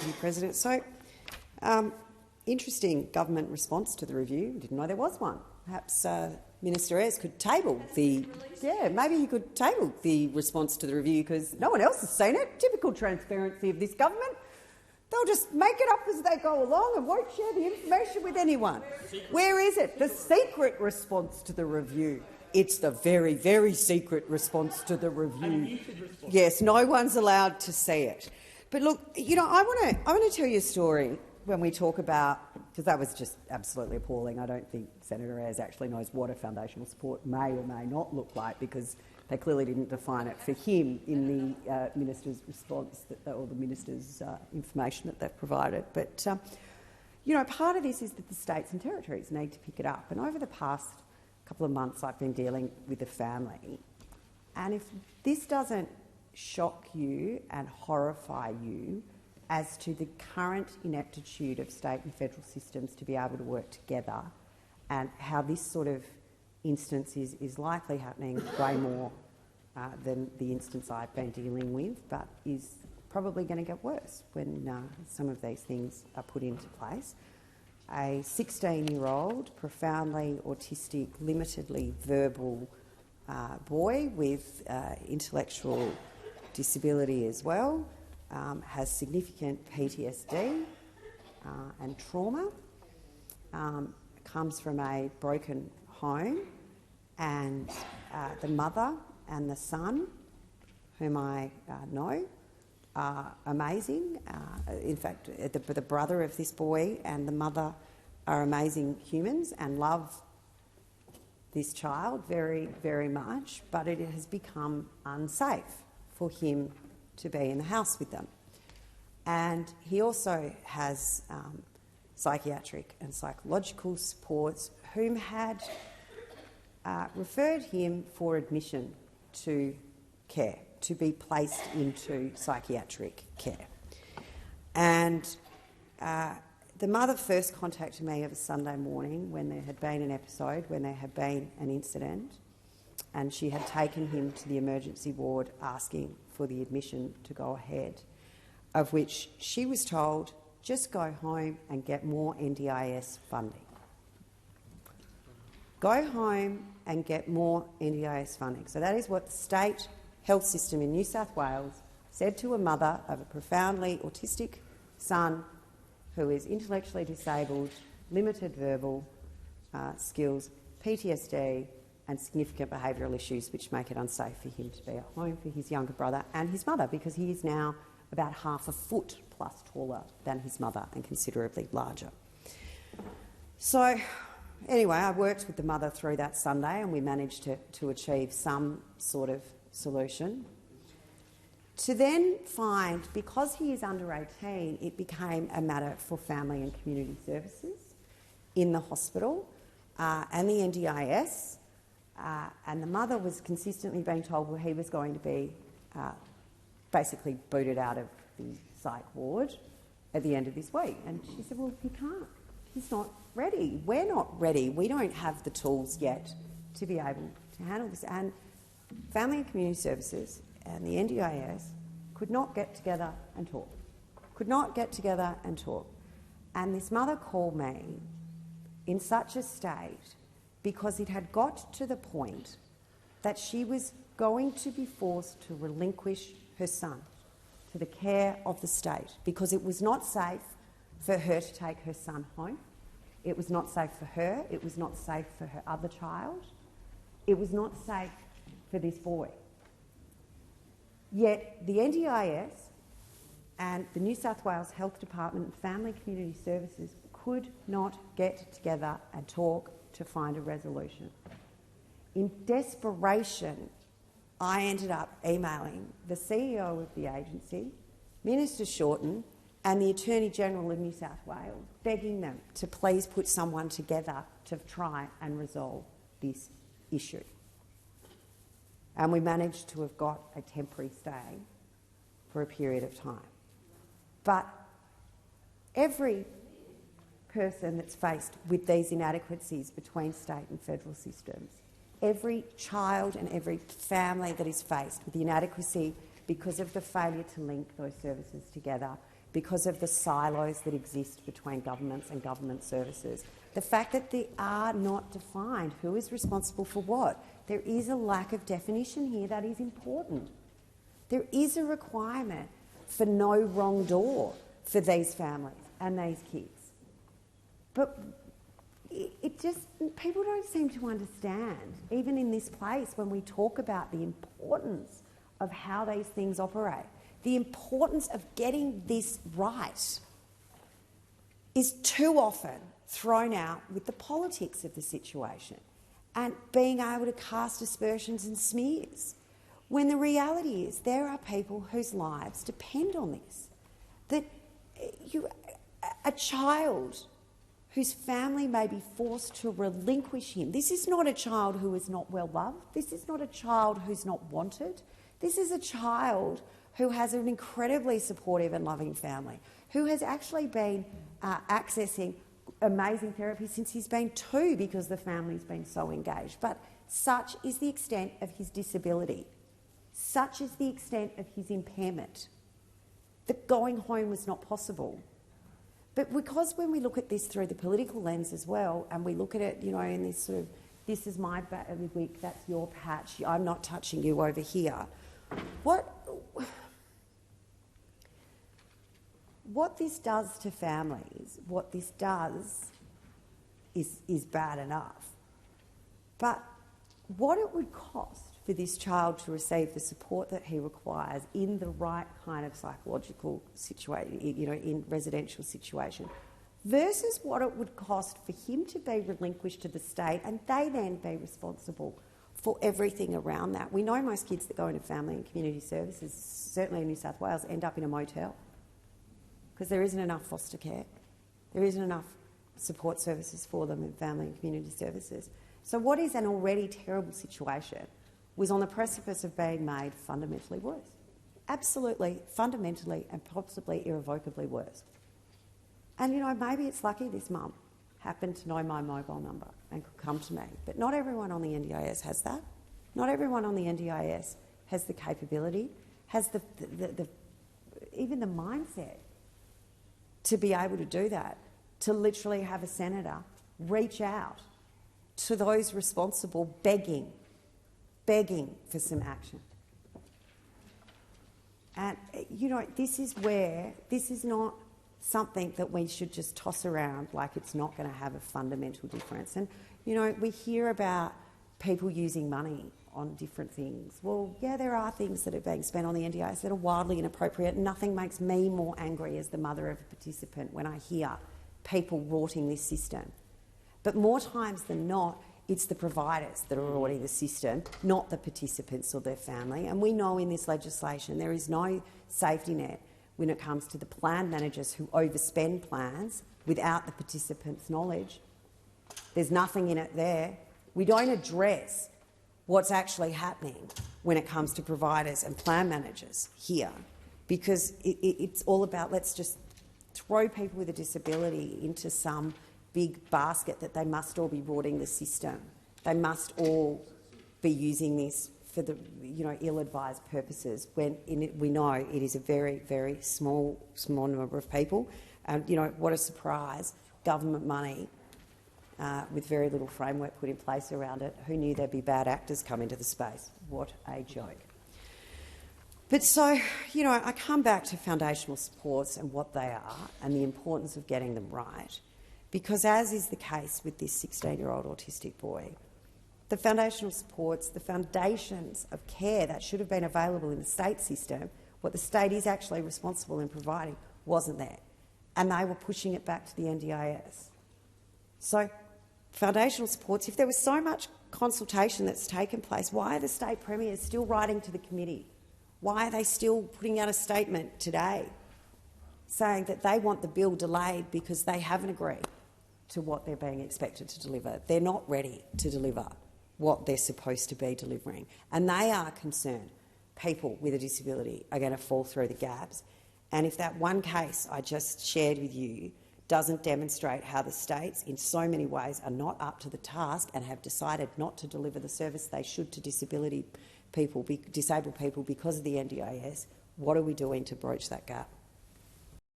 Thank you, President. So, interesting government response to the review. Didn't know there was one. Perhaps Minister Ayres could table the maybe he could table the response to the review because no one else has seen it. Typical transparency of this government. They'll just make it up as they go along and won't share the information with anyone. Where is it? The secret response to the review. It's the very, very secret response to the review. Yes, no one's allowed to see it. But look, you know, I want to tell you a story when we talk about, because that was just absolutely appalling. I don't think Senator Ayres actually knows what a foundational support may or may not look like because they clearly didn't define it for him in the minister's response or the minister's information that they've provided. But, you know, part of this is that the states and territories need to pick it up. And over the past couple of months I've been dealing with a family, and if this doesn't shock you and horrify you as to the current ineptitude of state and federal systems to be able to work together and how this sort of instance is likely happening way more than the instance I've been dealing with, but is probably going to get worse when some of these things are put into place. A 16-year-old, profoundly autistic, limitedly verbal boy with intellectual disability as well, has significant PTSD and trauma, comes from a broken home, and the mother and the son, whom I know, are amazing. In fact, the brother of this boy and the mother are amazing humans and love this child very, very much, but it has become unsafe for him to be in the house with them. And he also has psychiatric and psychological supports whom had referred him for admission to care, to be placed into psychiatric care. And the mother first contacted me of a Sunday morning when there had been an episode, when there had been an incident, and she had taken him to the emergency ward asking for the admission to go ahead, of which she was told, just go home and get more NDIS funding. Go home and get more NDIS funding. So that is what the state health system in New South Wales said to a mother of a profoundly autistic son who is intellectually disabled, limited verbal skills, PTSD and significant behavioural issues which make it unsafe for him to be at home for his younger brother and his mother, because he is now about half a foot plus taller than his mother and considerably larger. So anyway, I worked with the mother through that Sunday and we managed to achieve some sort of solution. To then find, because he is under 18, it became a matter for family and community services in the hospital and the NDIS, and the mother was consistently being told, well, he was going to be basically booted out of the psych ward at the end of this week. And she said, well, he can't. He's not ready. We're not ready. We don't have the tools yet to be able to handle this. And Family and Community Services and the NDIS could not get together and talk. And this mother called me in such a state because it had got to the point that she was going to be forced to relinquish her son to the care of the state because it was not safe for her to take her son home. It was not safe for her. It was not safe for her other child. It was not safe for this boy. Yet the NDIS and the New South Wales Health Department and Family Community Services could not get together and talk to find a resolution. In desperation, I ended up emailing the CEO of the agency, Minister Shorten, and the Attorney-General of New South Wales, begging them to please put someone together to try and resolve this issue. And we managed to have got a temporary stay for a period of time. But every person that's faced with these inadequacies between state and federal systems, every child and every family that is faced with the inadequacy because of the failure to link those services together, because of the silos that exist between governments and government services. The fact that they are not defined who is responsible for what. There is a lack of definition here that is important. There is a requirement for no wrong door for these families and these kids. But people don't seem to understand, even in this place when we talk about the importance of how these things operate, the importance of getting this right is too often thrown out with the politics of the situation and being able to cast aspersions and smears, when the reality is there are people whose lives depend on this. That a child whose family may be forced to relinquish him. This is not a child who is not well loved. This is not a child who's not wanted. This is a child who has an incredibly supportive and loving family, who has actually been accessing amazing therapy since he's been 2 because the family's been so engaged. But such is the extent of his disability. Such is the extent of his impairment that going home was not possible. But because when we look at this through the political lens as well, and we look at it, in this sort of, this is my week, that's your patch, I'm not touching you over here. What this does to families, what this does is bad enough. But what it would cost for this child to receive the support that he requires in the right kind of psychological situation, in residential situation, versus what it would cost for him to be relinquished to the state and they then be responsible for everything around that. We know most kids that go into family and community services, certainly in New South Wales, end up in a motel because there isn't enough foster care. There isn't enough support services for them in family and community services. So what is an already terrible situation was on the precipice of being made fundamentally worse. Absolutely, fundamentally and possibly irrevocably worse. And, maybe it's lucky this mum happened to know my mobile number and could come to me. But not everyone on the NDIS has that. Not everyone on the NDIS has the capability, has even the mindset to be able to do that, to literally have a senator reach out to those responsible begging for some action. And, this is not something that we should just toss around like it's not going to have a fundamental difference. And, we hear about people using money on different things. Well, yeah, there are things that are being spent on the NDIS that are wildly inappropriate. Nothing makes me more angry as the mother of a participant when I hear people rorting this system. But more times than not, it's the providers that are rorting the system, not the participants or their family. And we know in this legislation there is no safety net when it comes to the plan managers who overspend plans without the participants' knowledge. There's nothing in it there. We don't address what's actually happening when it comes to providers and plan managers here, because it's all about let's just throw people with a disability into some big basket that they must all be rorting the system. They must all be using this for the ill-advised purposes, when we know it is a very, very small number of people. And what a surprise, government money with very little framework put in place around it. Who knew there'd be bad actors come into the space? What a joke. But so, I come back to foundational supports and what they are and the importance of getting them right, because as is the case with this 16-year-old autistic boy, the foundational supports, the foundations of care that should have been available in the state system, what the state is actually responsible in providing, wasn't there. And they were pushing it back to the NDIS. So foundational supports, if there was so much consultation that's taken place, why are the state premiers still writing to the committee? Why are they still putting out a statement today saying that they want the bill delayed because they haven't agreed to what they're being expected to deliver? They're not ready to deliver what they're supposed to be delivering. And they are concerned people with a disability are going to fall through the gaps. And if that one case I just shared with you doesn't demonstrate how the states in so many ways are not up to the task and have decided not to deliver the service they should to disabled people because of the NDIS, what are we doing to broach that gap?